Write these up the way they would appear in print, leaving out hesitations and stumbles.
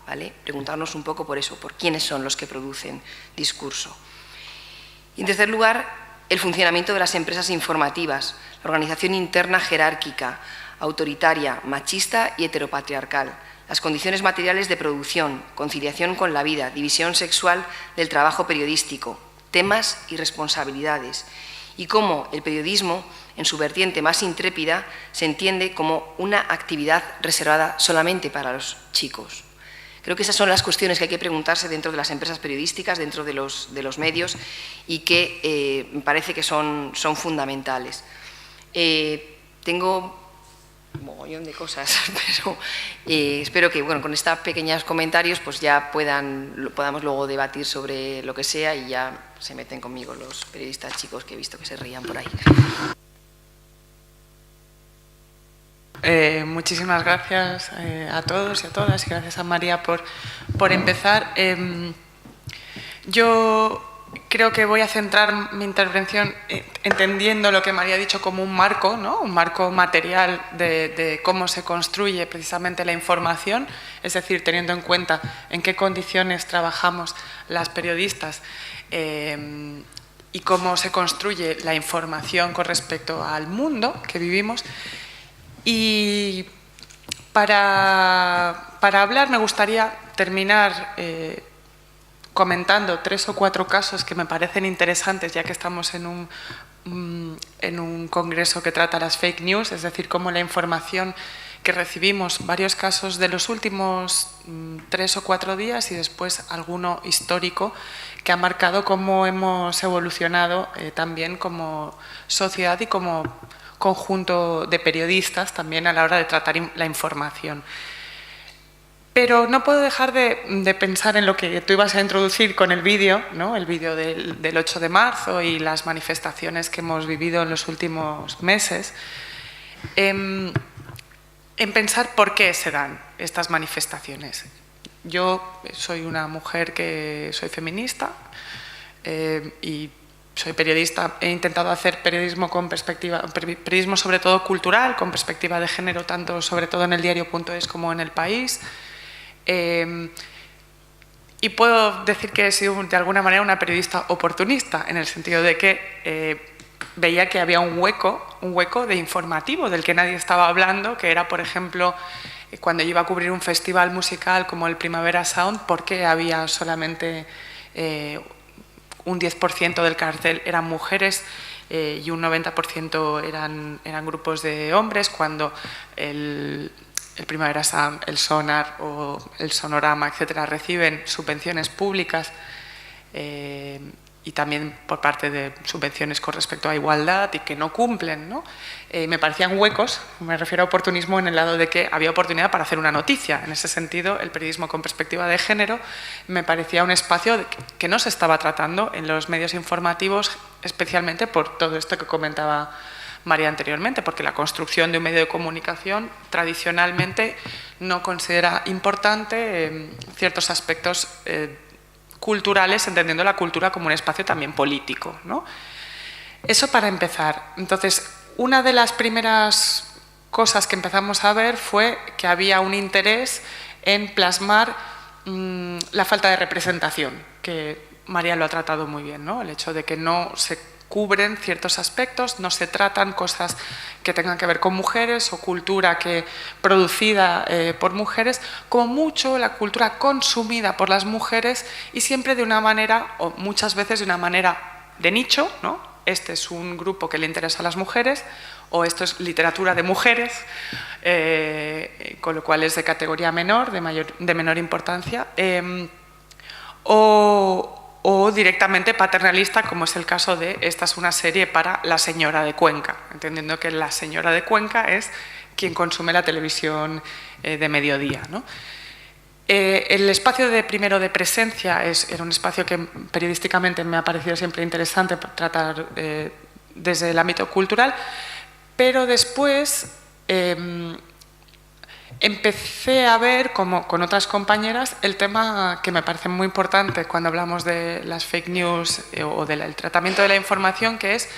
¿vale? Preguntarnos un poco por eso, por quiénes son los que producen discurso. Y en tercer lugar, el funcionamiento de las empresas informativas, la organización interna jerárquica, autoritaria, machista y heteropatriarcal, las condiciones materiales de producción, conciliación con la vida, división sexual del trabajo periodístico, temas y responsabilidades, y cómo el periodismo, en su vertiente más intrépida, se entiende como una actividad reservada solamente para los chicos. Creo que esas son las cuestiones que hay que preguntarse dentro de las empresas periodísticas, dentro de los medios, y que me parece que son fundamentales. Tengo un mogollón de cosas, pero espero que con estos pequeños comentarios pues ya podamos luego debatir sobre lo que sea y ya se meten conmigo los periodistas chicos que he visto que se reían por ahí. Muchísimas gracias a todos y a todas y gracias a María por empezar. Yo creo que voy a centrar mi intervención entendiendo lo que María ha dicho como un marco, ¿no? Un marco material de cómo se construye precisamente la información, es decir, teniendo en cuenta en qué condiciones trabajamos las periodistas y cómo se construye la información con respecto al mundo que vivimos. Y para hablar me gustaría terminar comentando 3 o 4 casos que me parecen interesantes, ya que estamos en un congreso que trata las fake news, es decir, cómo la información que recibimos, varios casos de los últimos 3 o 4 días y después alguno histórico que ha marcado cómo hemos evolucionado también como sociedad y como conjunto de periodistas también a la hora de tratar la información. Pero no puedo dejar de pensar en lo que tú ibas a introducir con el vídeo, ¿no? El vídeo del 8 de marzo y las manifestaciones que hemos vivido en los últimos meses, en pensar por qué se dan estas manifestaciones. Yo soy una mujer que soy feminista y soy periodista, he intentado hacer periodismo con perspectiva, periodismo sobre todo cultural, con perspectiva de género, tanto sobre todo en el diario.es como en El País. Y puedo decir que he sido de alguna manera una periodista oportunista, en el sentido de que veía que había un hueco de informativo del que nadie estaba hablando, que era, por ejemplo, cuando yo iba a cubrir un festival musical como el Primavera Sound, ¿por qué había solamente un 10% del cartel eran mujeres y un 90% eran grupos de hombres, cuando el Primavera Sound, el Sonar o el Sonorama, etcétera, reciben subvenciones públicas y también por parte de subvenciones con respecto a igualdad y que no cumplen, ¿no? Me parecían huecos, me refiero a oportunismo en el lado de que había oportunidad para hacer una noticia. En ese sentido, el periodismo con perspectiva de género me parecía un espacio que no se estaba tratando en los medios informativos, especialmente por todo esto que comentaba María anteriormente, porque la construcción de un medio de comunicación tradicionalmente no considera importante ciertos aspectos culturales, entendiendo la cultura como un espacio también político, ¿no? Eso para empezar. Entonces, una de las primeras cosas que empezamos a ver fue que había un interés en plasmar la falta de representación, que María lo ha tratado muy bien, ¿no? El hecho de que no se cubren ciertos aspectos, no se tratan cosas que tengan que ver con mujeres o cultura producida por mujeres, como mucho la cultura consumida por las mujeres y siempre de una manera, o muchas veces de una manera de nicho, ¿no? Este es un grupo que le interesa a las mujeres o esto es literatura de mujeres, con lo cual es de categoría menor, de menor importancia, o directamente paternalista, como es el caso de esta es una serie para la señora de Cuenca, entendiendo que la señora de Cuenca es quien consume la televisión de mediodía, ¿no? El espacio primero de presencia era un espacio que periodísticamente me ha parecido siempre interesante tratar desde el ámbito cultural, pero después empecé a ver, como con otras compañeras, el tema que me parece muy importante cuando hablamos de las fake news o del tratamiento de la información, que es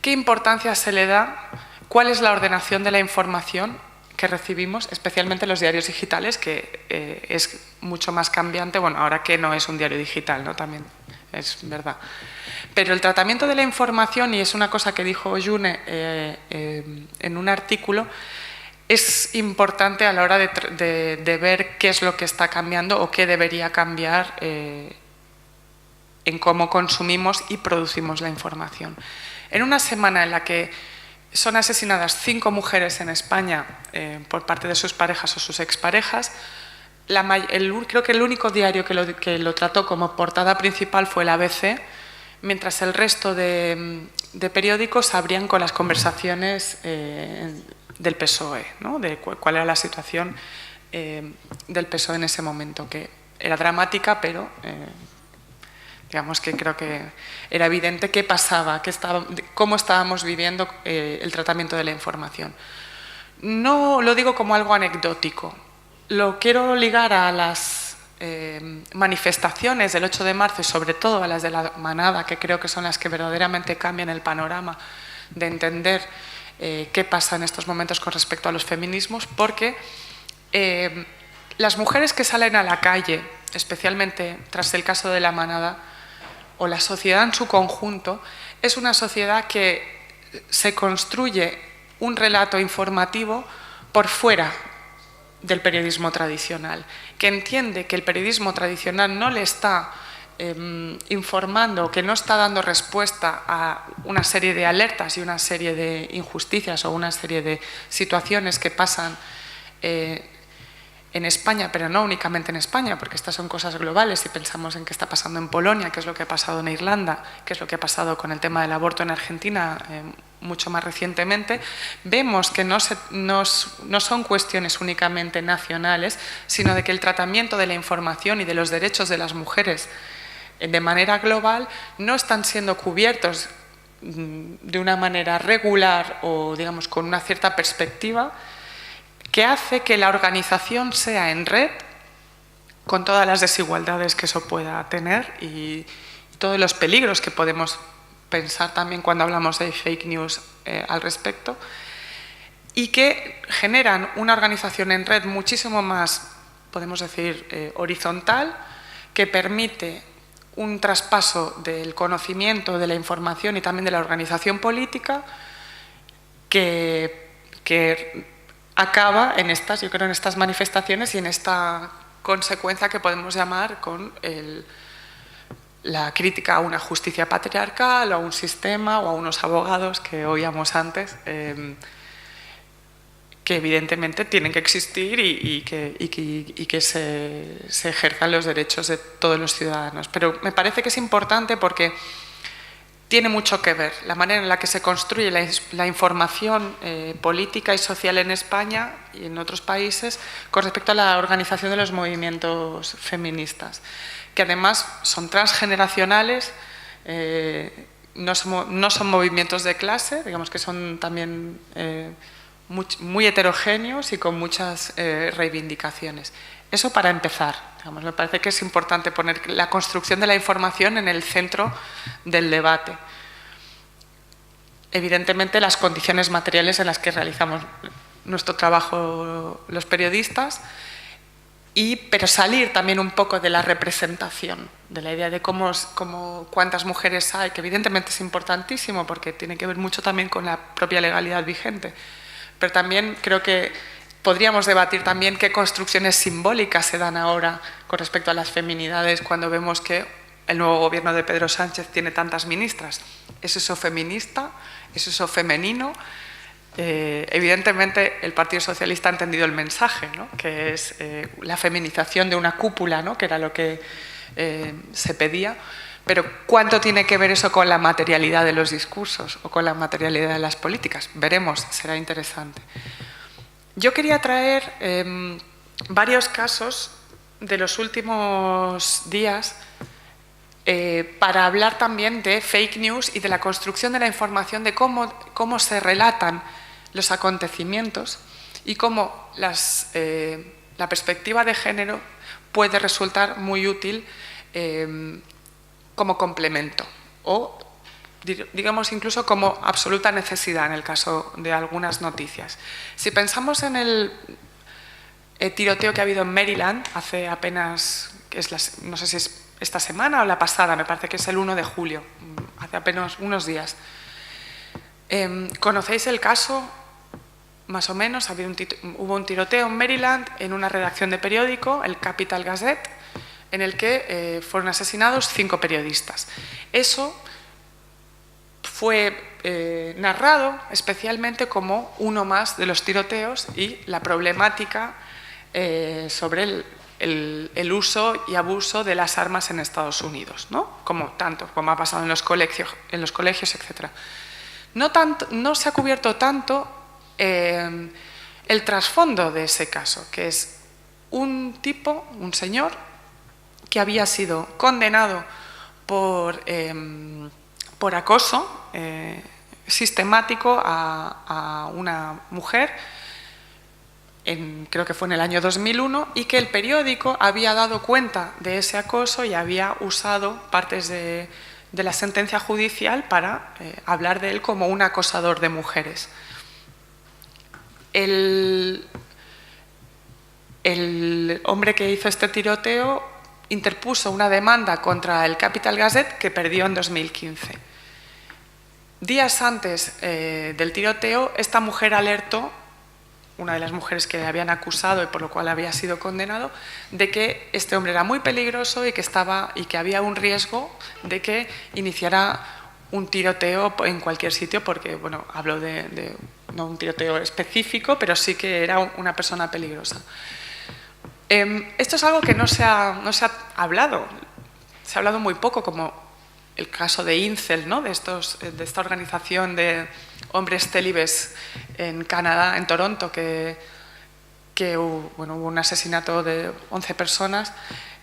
qué importancia se le da, cuál es la ordenación de la información, que recibimos, especialmente los diarios digitales, que es mucho más cambiante, bueno, ahora que no es un diario digital, ¿no? También es verdad. Pero el tratamiento de la información, y es una cosa que dijo June en un artículo, es importante a la hora de ver qué es lo que está cambiando o qué debería cambiar en cómo consumimos y producimos la información. En una semana en la que son asesinadas 5 mujeres en España por parte de sus parejas o sus exparejas, creo que el único diario que lo trató como portada principal fue el ABC, mientras el resto de periódicos abrían con las conversaciones del PSOE, ¿no? De cuál era la situación del PSOE en ese momento, que era dramática, pero digamos que creo que era evidente qué pasaba, cómo estábamos viviendo el tratamiento de la información. No lo digo como algo anecdótico, lo quiero ligar a las manifestaciones del 8 de marzo y sobre todo a las de la Manada, que creo que son las que verdaderamente cambian el panorama de entender qué pasa en estos momentos con respecto a los feminismos, porque las mujeres que salen a la calle, especialmente tras el caso de la Manada, o la sociedad en su conjunto, es una sociedad que se construye un relato informativo por fuera del periodismo tradicional, que entiende que el periodismo tradicional no le está informando, que no está dando respuesta a una serie de alertas y una serie de injusticias o una serie de situaciones que pasan en España, pero no únicamente en España, porque estas son cosas globales. Si pensamos en qué está pasando en Polonia, qué es lo que ha pasado en Irlanda, qué es lo que ha pasado con el tema del aborto en Argentina mucho más recientemente, vemos que no son cuestiones únicamente nacionales, sino de que el tratamiento de la información y de los derechos de las mujeres de manera global no están siendo cubiertos de una manera regular o, digamos, con una cierta perspectiva, que hace que la organización sea en red, con todas las desigualdades que eso pueda tener y todos los peligros que podemos pensar también cuando hablamos de fake news al respecto, y que generan una organización en red muchísimo más, podemos decir, horizontal, que permite un traspaso del conocimiento, de la información y también de la organización política que acaba en yo creo, en estas manifestaciones y en esta consecuencia que podemos llamar con la crítica a una justicia patriarcal, o a un sistema o a unos abogados que oíamos antes, que evidentemente tienen que existir y que se ejerzan los derechos de todos los ciudadanos. Pero me parece que es importante porque tiene mucho que ver la manera en la que se construye la información política y social en España y en otros países con respecto a la organización de los movimientos feministas, que además son transgeneracionales, no son movimientos de clase, digamos que son también muy heterogéneos y con muchas reivindicaciones. Eso para empezar. Digamos, me parece que es importante poner la construcción de la información en el centro del debate. Evidentemente, las condiciones materiales en las que realizamos nuestro trabajo los periodistas, pero salir también un poco de la representación, de la idea de cuántas mujeres hay, que evidentemente es importantísimo porque tiene que ver mucho también con la propia legalidad vigente. Pero también creo que podríamos debatir también qué construcciones simbólicas se dan ahora con respecto a las feminidades cuando vemos que el nuevo gobierno de Pedro Sánchez tiene tantas ministras. ¿Es eso feminista? ¿Es eso femenino? Evidentemente el Partido Socialista ha entendido el mensaje, ¿no? Que es la feminización de una cúpula, ¿no? Que era lo que se pedía. Pero ¿cuánto tiene que ver eso con la materialidad de los discursos o con la materialidad de las políticas? Veremos, será interesante. Yo quería traer varios casos de los últimos días para hablar también de fake news y de la construcción de la información, de cómo se relatan los acontecimientos y cómo la perspectiva de género puede resultar muy útil como complemento o digamos incluso como absoluta necesidad en el caso de algunas noticias. Si pensamos en el tiroteo que ha habido en Maryland hace apenas, no sé si es esta semana o la pasada, me parece que es el 1 de julio, hace apenas unos días. ¿Conocéis el caso? Más o menos, hubo un tiroteo en Maryland en una redacción de periódico, el Capital Gazette, en el que fueron asesinados 5 periodistas. Eso fue narrado especialmente como uno más de los tiroteos y la problemática sobre el uso y abuso de las armas en Estados Unidos, ¿no? Como ha pasado en los colegios, etc. No se ha cubierto tanto el trasfondo de ese caso, que es un señor, que había sido condenado por acoso sistemático a una mujer, creo que fue en el año 2001, y que el periódico había dado cuenta de ese acoso y había usado partes de la sentencia judicial para hablar de él como un acosador de mujeres. El hombre que hizo este tiroteo interpuso una demanda contra el Capital Gazette que perdió en 2015. Días antes del tiroteo, esta mujer alertó, una de las mujeres que habían acusado y por lo cual había sido condenado, de que este hombre era muy peligroso y que había un riesgo de que iniciara un tiroteo en cualquier sitio, porque, bueno, habló de no un tiroteo específico, pero sí que era una persona peligrosa. Esto es algo que no se ha hablado. Se ha hablado muy poco, como el caso de Incel, ¿no? de esta organización de hombres célibes en Canadá, en Toronto, que hubo un asesinato de 11 personas.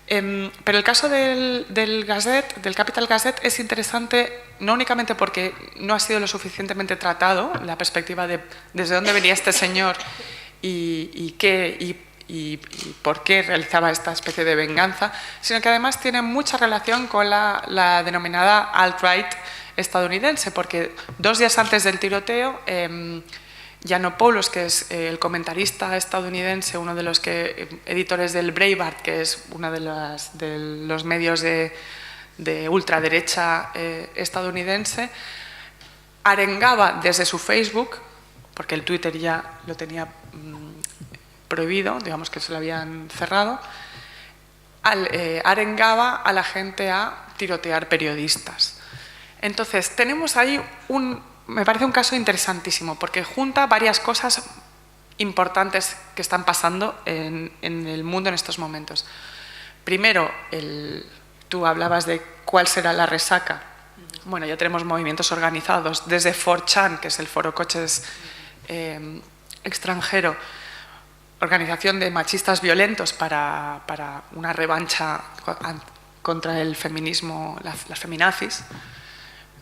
Pero el caso del Gazette, del Capital Gazette, es interesante no únicamente porque no ha sido lo suficientemente tratado, la perspectiva de desde dónde venía este señor y por qué realizaba esta especie de venganza, sino que además tiene mucha relación con la denominada alt-right estadounidense, porque 2 días antes del tiroteo, Yiannopoulos, que es el comentarista estadounidense, uno de los editores del Breitbart, que es uno de los medios de ultraderecha estadounidense, arengaba desde su Facebook, porque el Twitter ya lo tenía prohibido, digamos que se lo habían cerrado, arengaba a la gente a tirotear periodistas. Entonces, tenemos ahí me parece un caso interesantísimo, porque junta varias cosas importantes que están pasando en el mundo en estos momentos. Primero, tú hablabas de cuál será la resaca. Bueno, ya tenemos movimientos organizados, desde 4chan, que es el foro coches extranjero, organización de machistas violentos para una revancha contra el feminismo, las feminazis.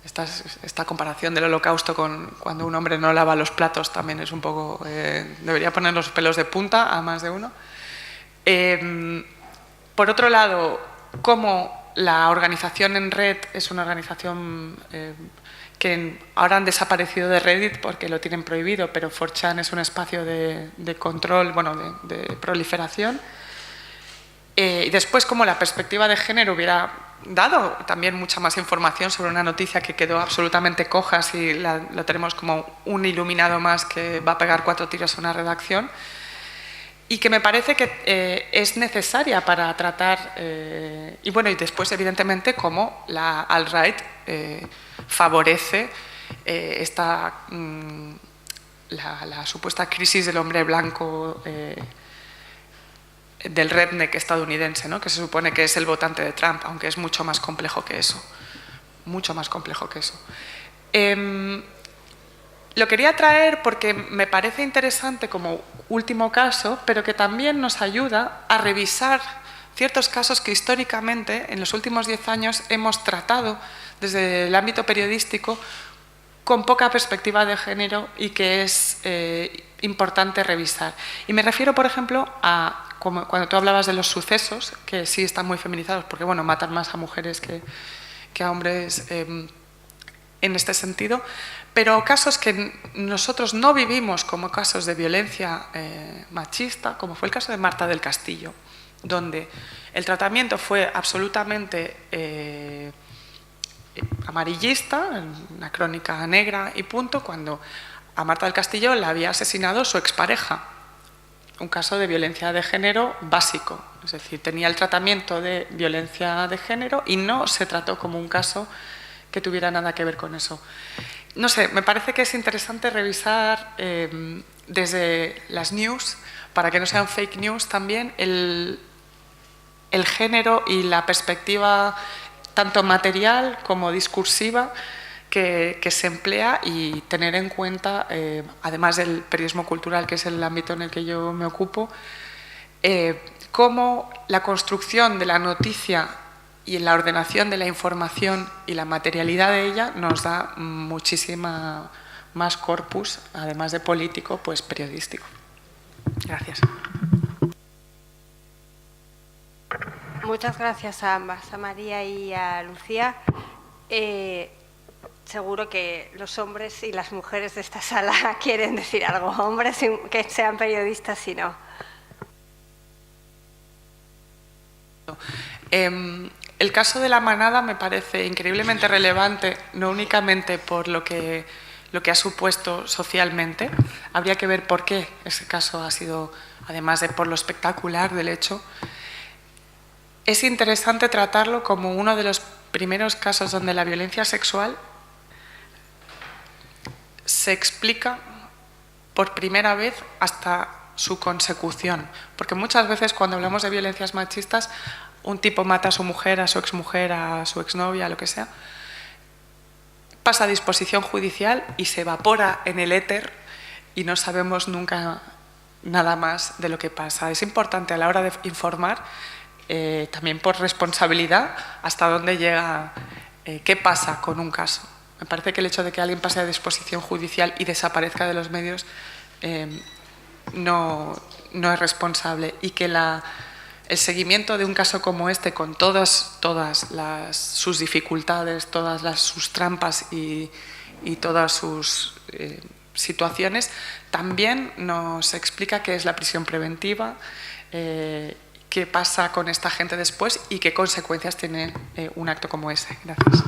Esta comparación del Holocausto con cuando un hombre no lava los platos también es un poco... debería poner los pelos de punta a más de uno. Por otro lado, como la organización en red es una organización que ahora han desaparecido de Reddit porque lo tienen prohibido, pero 4chan es un espacio de control, de proliferación. Y después, como la perspectiva de género hubiera dado también mucha más información sobre una noticia que quedó absolutamente coja, si lo tenemos como un iluminado más que va a pegar 4 tiros a una redacción, y que me parece que es necesaria para tratar, y después evidentemente cómo la alt-right favorece la supuesta crisis del hombre blanco, del redneck estadounidense, ¿no? Que se supone que es el votante de Trump, aunque es mucho más complejo que eso. Mucho más complejo que eso. Lo quería traer porque me parece interesante como último caso, pero que también nos ayuda a revisar ciertos casos que históricamente, en los últimos 10 años, hemos tratado desde el ámbito periodístico con poca perspectiva de género y que es importante revisar. Y me refiero, por ejemplo, a cuando tú hablabas de los sucesos, que sí están muy feminizados, porque matan más a mujeres que a hombres, en este sentido, pero casos que nosotros no vivimos como casos de violencia machista, como fue el caso de Marta del Castillo, donde el tratamiento fue absolutamente amarillista, una crónica negra y punto, cuando a Marta del Castillo la había asesinado su expareja. Un caso de violencia de género básico, es decir, tenía el tratamiento de violencia de género y no se trató como un caso que tuviera nada que ver con eso. No sé, me parece que es interesante revisar desde las news, para que no sean fake news también, el género y la perspectiva tanto material como discursiva que se emplea, y tener en cuenta, además del periodismo cultural, que es el ámbito en el que yo me ocupo, cómo la construcción de la noticia y la ordenación de la información y la materialidad de ella nos da muchísima más corpus, además de político, pues periodístico. Gracias. Muchas gracias a ambas, a María y a Lucía. Seguro que los hombres y las mujeres de esta sala quieren decir algo. Hombres que sean periodistas y no. El caso de la manada me parece increíblemente relevante, no únicamente por lo que ha supuesto socialmente. Habría que ver por qué ese caso ha sido, además de por lo espectacular del hecho. Es interesante tratarlo como uno de los primeros casos donde la violencia sexual se explica por primera vez hasta su consecución. Porque muchas veces cuando hablamos de violencias machistas, un tipo mata a su mujer, a su exmujer, a su exnovia, lo que sea, pasa a disposición judicial y se evapora en el éter y no sabemos nunca nada más de lo que pasa. Es importante a la hora de informar, también por responsabilidad, hasta dónde llega, qué pasa con un caso. Me parece que el hecho de que alguien pase a disposición judicial y desaparezca de los medios no es responsable, y que el seguimiento de un caso como este, con todas sus dificultades, sus trampas y todas sus situaciones, también nos explica qué es la prisión preventiva, qué pasa con esta gente después y qué consecuencias tiene un acto como ese. Gracias.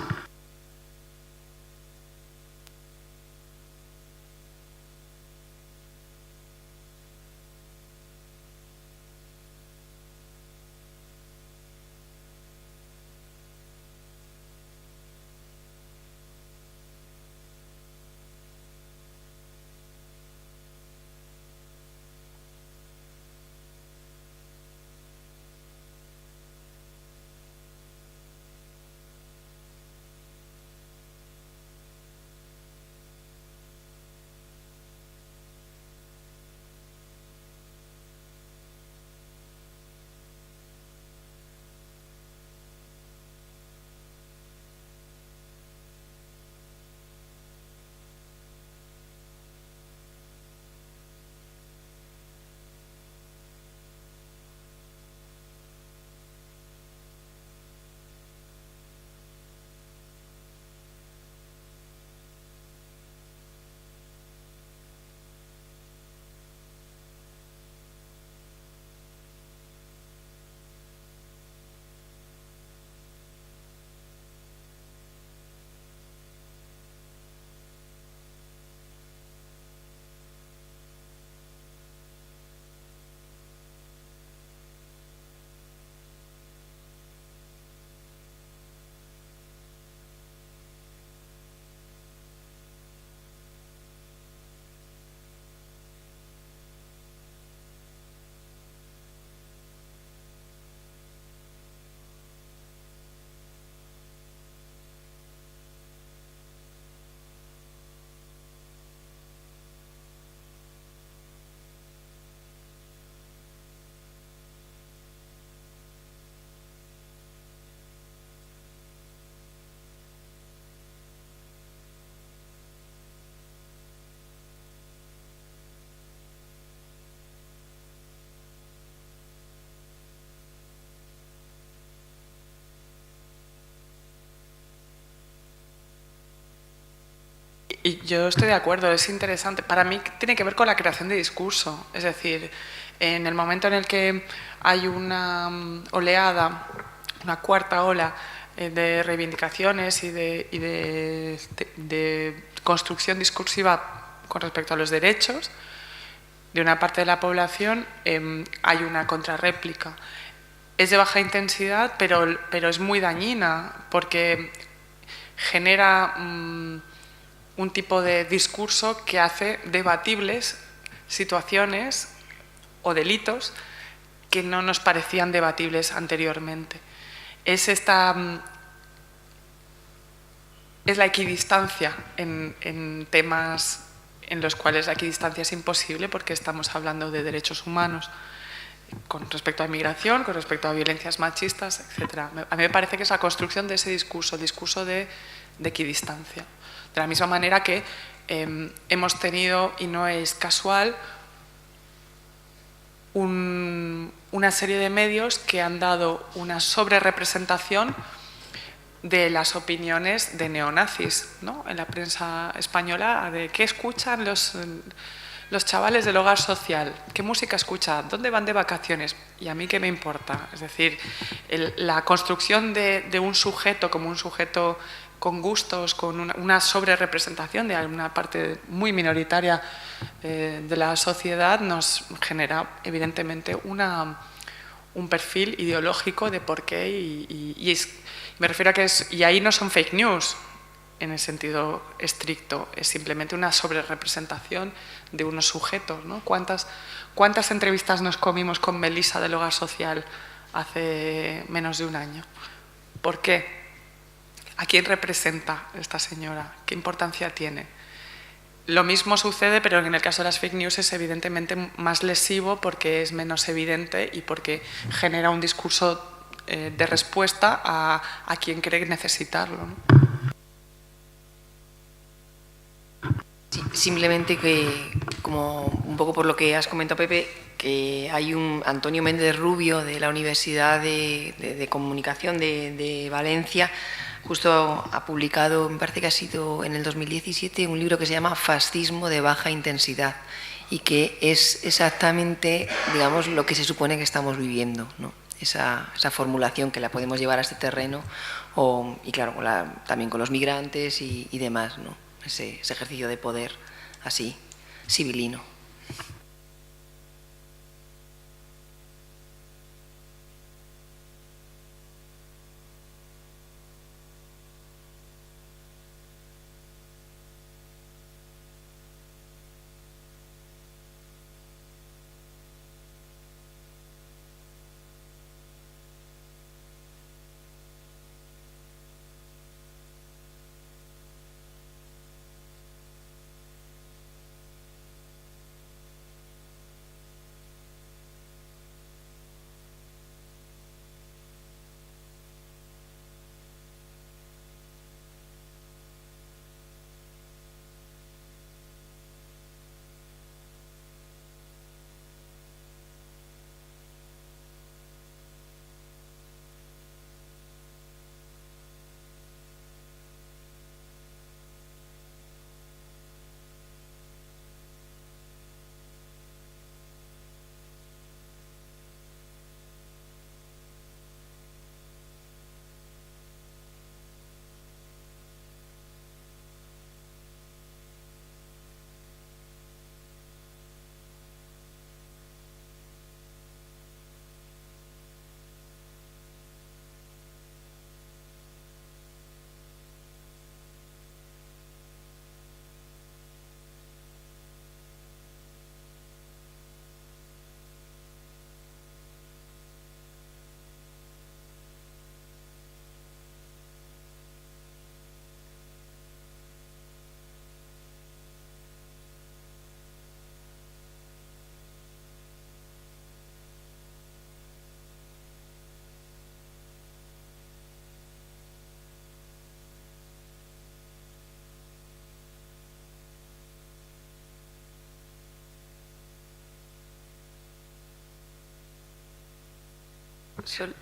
Y yo estoy de acuerdo, es interesante. Para mí tiene que ver con la creación de discurso. Es decir, en el momento en el que hay una oleada, una cuarta ola de reivindicaciones y de construcción discursiva con respecto a los derechos de una parte de la población, hay una contrarréplica. Es de baja intensidad, pero es muy dañina porque genera un tipo de discurso que hace debatibles situaciones o delitos que no nos parecían debatibles anteriormente. Es la equidistancia en temas en los cuales la equidistancia es imposible porque estamos hablando de derechos humanos con respecto a inmigración, con respecto a violencias machistas, etc. A mí me parece que es la construcción de ese discurso de equidistancia. De la misma manera que hemos tenido, y no es casual, una serie de medios que han dado una sobrerepresentación de las opiniones de neonazis, ¿no? En la prensa española, de qué escuchan los chavales del hogar social, qué música escuchan, dónde van de vacaciones, y a mí qué me importa. Es decir, la construcción de un sujeto como un sujeto con gustos, con una sobrerepresentación de alguna parte muy minoritaria de la sociedad, nos genera evidentemente un perfil ideológico de por qué, y me refiero a que y ahí no son fake news en el sentido estricto, es simplemente una sobrerepresentación de unos sujetos, ¿no? ¿Cuántas entrevistas nos comimos con Melissa del Hogar Social hace menos de un año? ¿Por qué? ¿A quién representa esta señora? ¿Qué importancia tiene? Lo mismo sucede, pero en el caso de las fake news es evidentemente más lesivo porque es menos evidente y porque genera un discurso de respuesta a quien cree necesitarlo, ¿no? Sí, simplemente que, como un poco por lo que has comentado, Pepe, que hay un Antonio Méndez Rubio de la Universidad de Comunicación de Valencia, justo ha publicado, me parece que ha sido en el 2017, un libro que se llama Fascismo de baja intensidad, y que es exactamente, digamos, lo que se supone que estamos viviendo, ¿no? Esa formulación que la podemos llevar a este terreno, y claro, también con los migrantes y demás, ¿no? Ese ejercicio de poder así, civilino.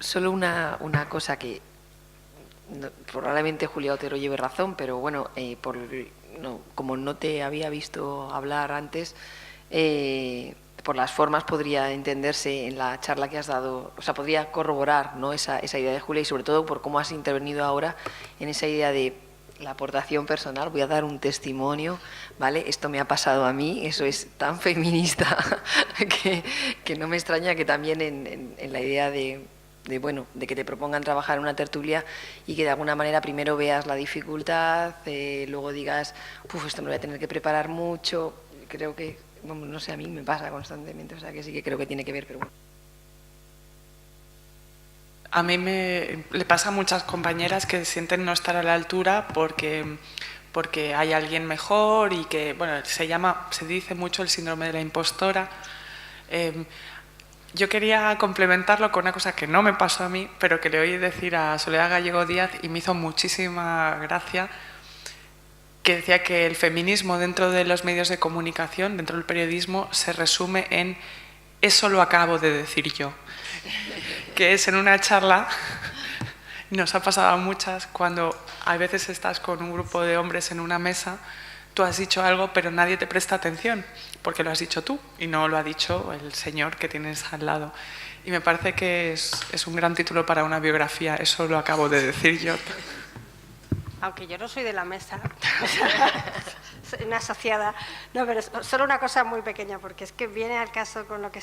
Solo una cosa que probablemente Julia Otero lleve razón, pero bueno, como no te había visto hablar antes, por las formas podría entenderse en la charla que has dado, o sea, podría corroborar, ¿no?, esa idea de Julia, y sobre todo por cómo has intervenido ahora en esa idea de la aportación personal. Voy a dar un testimonio, ¿vale? Esto me ha pasado a mí, eso es tan feminista que no me extraña que también en la idea de que te propongan trabajar en una tertulia y que de alguna manera primero veas la dificultad, luego digas, esto me lo voy a tener que preparar mucho. Creo que, no sé, a mí me pasa constantemente, o sea que sí que creo que tiene que ver, pero bueno. A mí le pasa a muchas compañeras que sienten no estar a la altura porque hay alguien mejor y que, bueno, se dice mucho el síndrome de la impostora. Yo quería complementarlo con una cosa que no me pasó a mí, pero que le oí decir a Soledad Gallego Díaz y me hizo muchísima gracia, que decía que el feminismo dentro de los medios de comunicación, dentro del periodismo, se resume en «eso lo acabo de decir yo», que es en una charla, nos ha pasado a muchas, cuando a veces estás con un grupo de hombres en una mesa, tú has dicho algo pero nadie te presta atención, porque lo has dicho tú y no lo ha dicho el señor que tienes al lado. Y me parece que es un gran título para una biografía, «eso lo acabo de decir yo». Aunque yo no soy de la mesa, soy una asociada. No, pero solo una cosa muy pequeña, porque es que viene al caso con lo que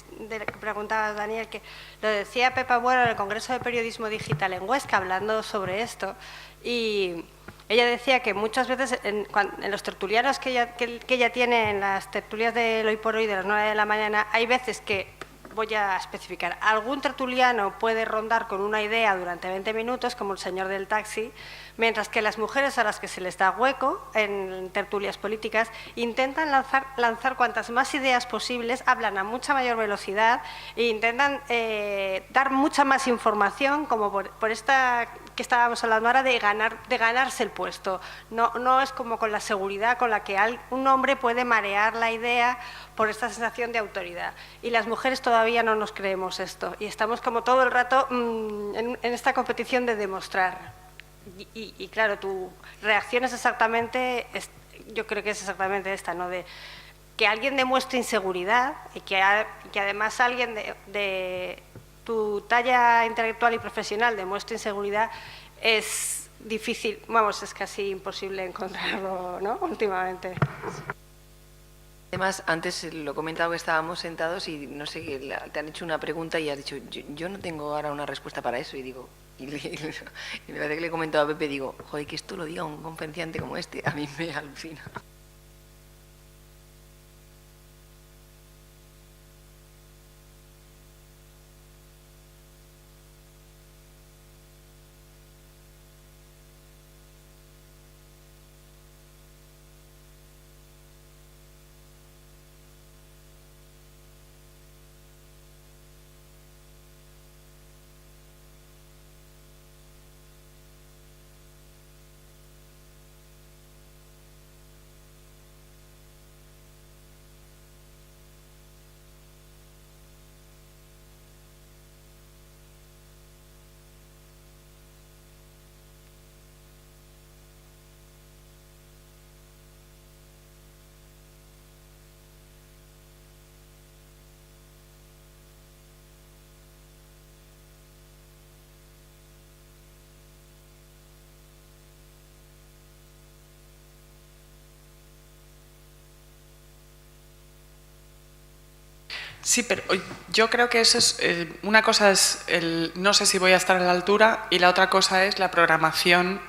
preguntaba Daniel, que lo decía Pepa Bueno en el Congreso de Periodismo Digital en Huesca, hablando sobre esto, y ella decía que muchas veces en los tertulianos que ella tiene, en las tertulias de Hoy por Hoy de las 9 de la mañana, hay veces que, voy a especificar, algún tertuliano puede rondar con una idea durante 20 minutos, como el señor del taxi, mientras que las mujeres a las que se les da hueco en tertulias políticas intentan lanzar cuantas más ideas posibles, hablan a mucha mayor velocidad e intentan dar mucha más información, como por esta que estábamos hablando ahora, de ganarse el puesto. No es como con la seguridad con la que un hombre puede marear la idea por esta sensación de autoridad. Y las mujeres todavía no nos creemos esto y estamos como todo el rato en esta competición de demostrar. Y claro, tu reacción es exactamente, yo creo que es exactamente esta, ¿no? De que alguien demuestre inseguridad y que además alguien de tu talla intelectual y profesional demuestre inseguridad, es difícil, vamos, es casi imposible encontrarlo, ¿no?, últimamente. Además, antes lo he comentado que estábamos sentados y no sé, te han hecho una pregunta y has dicho, yo no tengo ahora una respuesta para eso, y digo, y me parece que le he comentado a Pepe, digo, joder, que esto lo diga un conferenciante como este, a mí me alucina. Sí, pero yo creo que eso es, una cosa es no sé si voy a estar a la altura, y la otra cosa es la programación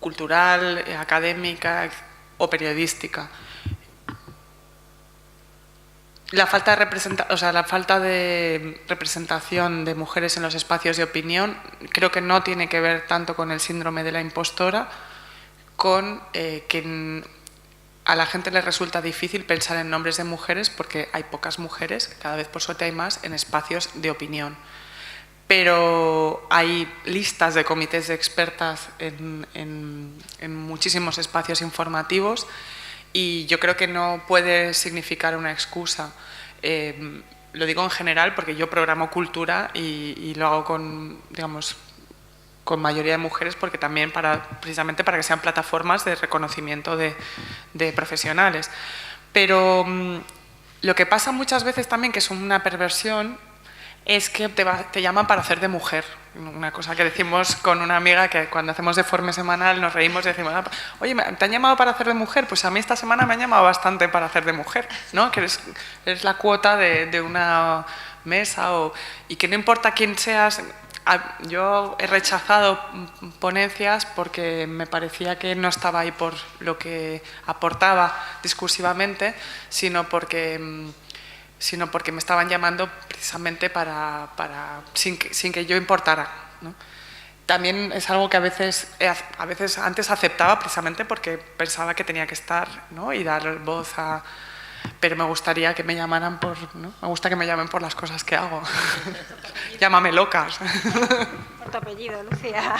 cultural, académica o periodística. La falta de representación de mujeres en los espacios de opinión creo que no tiene que ver tanto con el síndrome de la impostora, con que a la gente le resulta difícil pensar en nombres de mujeres porque hay pocas mujeres, cada vez por suerte hay más, en espacios de opinión. Pero hay listas de comités de expertas en muchísimos espacios informativos, y yo creo que no puede significar una excusa lo digo en general porque yo programo cultura y lo hago con, digamos, con mayoría de mujeres, porque también precisamente para que sean plataformas de reconocimiento de profesionales. Pero lo que pasa muchas veces también, que es una perversión, es que te llaman para hacer de mujer. Una cosa que decimos con una amiga, que cuando hacemos deforme semanal nos reímos y decimos, oye, ¿te han llamado para hacer de mujer? Pues a mí esta semana me han llamado bastante para hacer de mujer, ¿no? Que eres la cuota de una mesa, y que no importa quién seas. Yo he rechazado ponencias porque me parecía que no estaba ahí por lo que aportaba discursivamente, sino porque me estaban llamando precisamente sin que yo importara, ¿no? También es algo que a veces antes aceptaba precisamente porque pensaba que tenía que estar, ¿no? Y dar voz a... Pero me gustaría que me llamaran ¿no? Me gusta que me llamen por las cosas que hago. Llámame locas. Por tu apellido, Lucía.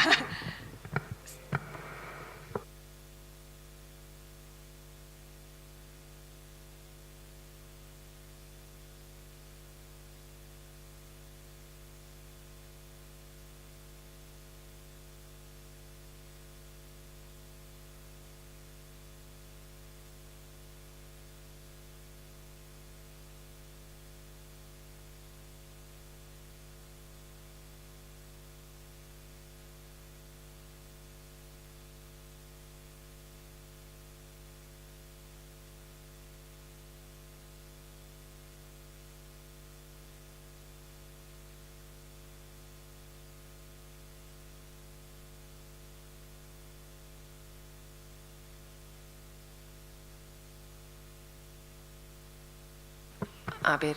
A ver,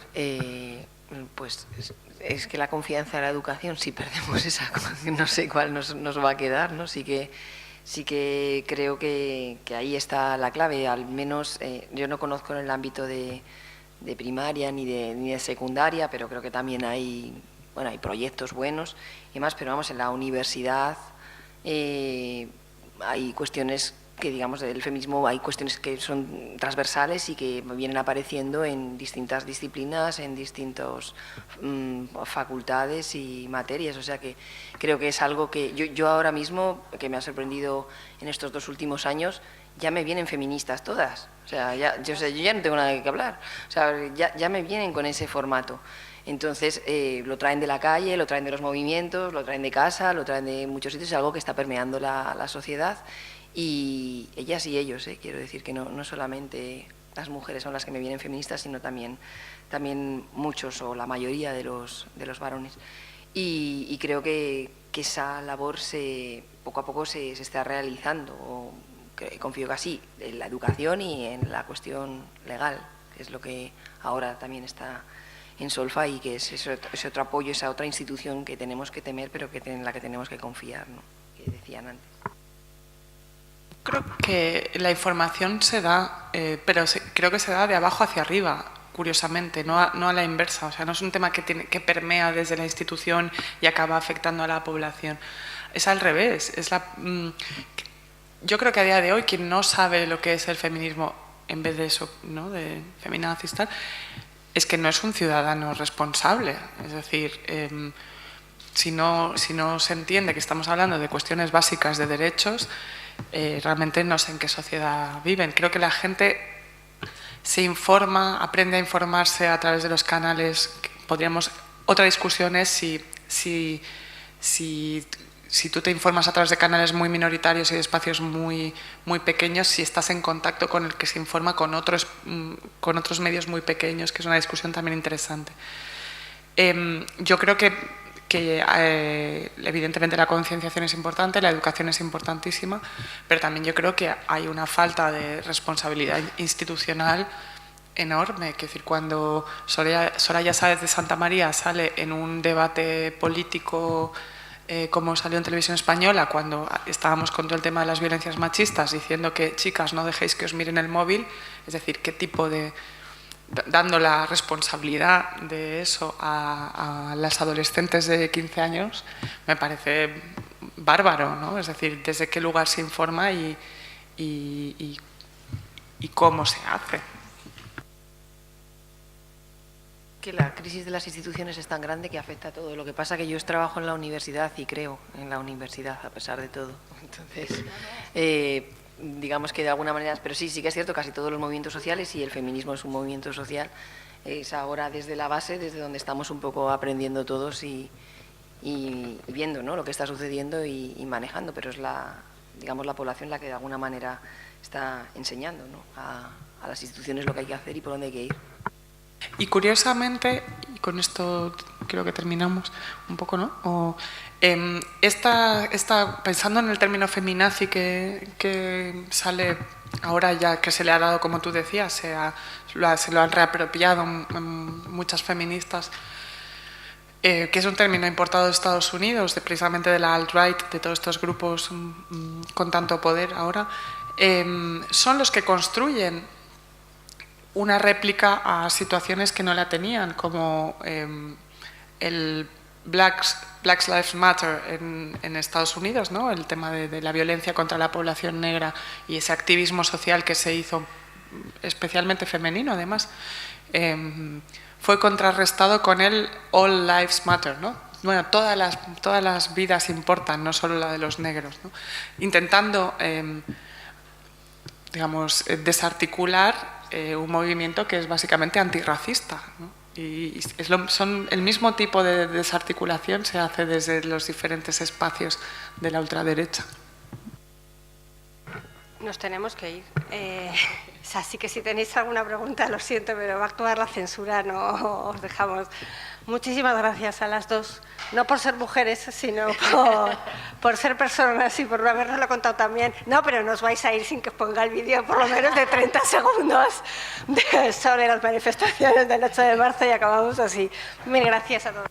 pues es que la confianza en la educación, si perdemos esa, no sé cuál nos va a quedar, ¿no? Sí que creo que ahí está la clave, al menos yo no conozco en el ámbito de primaria ni de secundaria, pero creo que también hay proyectos buenos y más, pero vamos, en la universidad hay cuestiones que, digamos, del feminismo, hay cuestiones que son transversales y que vienen apareciendo en distintas disciplinas, en distintas facultades y materias, o sea que creo que es algo que yo ahora mismo, que me ha sorprendido en estos 2 últimos años, ya me vienen feministas todas, o sea, yo ya no tengo nada que hablar, o sea, ya me vienen con ese formato. Entonces, lo traen de la calle, lo traen de los movimientos, lo traen de casa, lo traen de muchos sitios, es algo que está permeando la sociedad. Y ellas y ellos, quiero decir que no solamente las mujeres son las que me vienen feministas, sino también muchos o la mayoría de los varones. Y creo que esa labor poco a poco se está realizando, confío que así, en la educación y en la cuestión legal, que es lo que ahora también está en Solfa y que es ese otro apoyo, esa otra institución que tenemos que temer, pero en la que tenemos que confiar, ¿no? Que decían antes. Creo que la información se da, pero creo que se da de abajo hacia arriba, curiosamente, no a la inversa. O sea, no es un tema que permea desde la institución y acaba afectando a la población. Es al revés. Yo creo que a día de hoy quien no sabe lo que es el feminismo, en vez de eso, ¿no?, de feminazis y tal, es que no es un ciudadano responsable. Es decir, si no se entiende que estamos hablando de cuestiones básicas de derechos, realmente no sé en qué sociedad viven. Creo que la gente se informa, aprende a informarse a través de los canales. Otra discusión es si tú te informas a través de canales muy minoritarios y de espacios muy, muy pequeños, si estás en contacto con el que se informa con otros medios muy pequeños, que es una discusión también interesante. Yo creo que evidentemente la concienciación es importante, la educación es importantísima, pero también yo creo que hay una falta de responsabilidad institucional enorme. Es decir, cuando Soraya Sáez de Santamaría sale en un debate político como salió en Televisión Española, cuando estábamos con todo el tema de las violencias machistas, diciendo que chicas no dejéis que os miren el móvil, es decir, qué tipo de... dando la responsabilidad de eso a las adolescentes de 15 años, me parece bárbaro, ¿no? Es decir, desde qué lugar se informa y cómo se hace. que la crisis de las instituciones es tan grande que afecta a todo. Lo que pasa es que yo trabajo en la universidad y creo en la universidad, a pesar de todo. Entonces, digamos que de alguna manera, pero sí que es cierto, casi todos los movimientos sociales, y el feminismo es un movimiento social, es ahora desde la base, desde donde estamos un poco aprendiendo todos y viendo, ¿no?, lo que está sucediendo y manejando, pero es digamos, la población la que de alguna manera está enseñando, ¿no?, a las instituciones lo que hay que hacer y por dónde hay que ir. Y curiosamente, y con esto creo que terminamos un poco, ¿no? Pensando en el término feminazi que sale ahora, ya que se le ha dado, como tú decías, se lo han reapropiado muchas feministas, que es un término importado de Estados Unidos, precisamente de la alt-right, de todos estos grupos con tanto poder ahora, son los que construyen una réplica a situaciones que no la tenían, como el Black Lives Matter en Estados Unidos, ¿no?, el tema de la violencia contra la población negra y ese activismo social que se hizo, especialmente femenino además, fue contrarrestado con el All Lives Matter, ¿no? Bueno, todas las vidas importan, no solo la de los negros, ¿no?, intentando digamos, desarticular un movimiento que es básicamente antirracista, ¿no? Y son el mismo tipo de desarticulación se hace desde los diferentes espacios de la ultraderecha. Nos tenemos que ir. Así que si tenéis alguna pregunta, lo siento, pero va a actuar la censura, no os dejamos. Muchísimas gracias a las dos, no por ser mujeres, sino por ser personas y por no habernoslo contado también. No, pero nos vais a ir sin que os ponga el vídeo por lo menos de 30 segundos sobre las manifestaciones del 8 de marzo y acabamos así. Mil gracias a todos.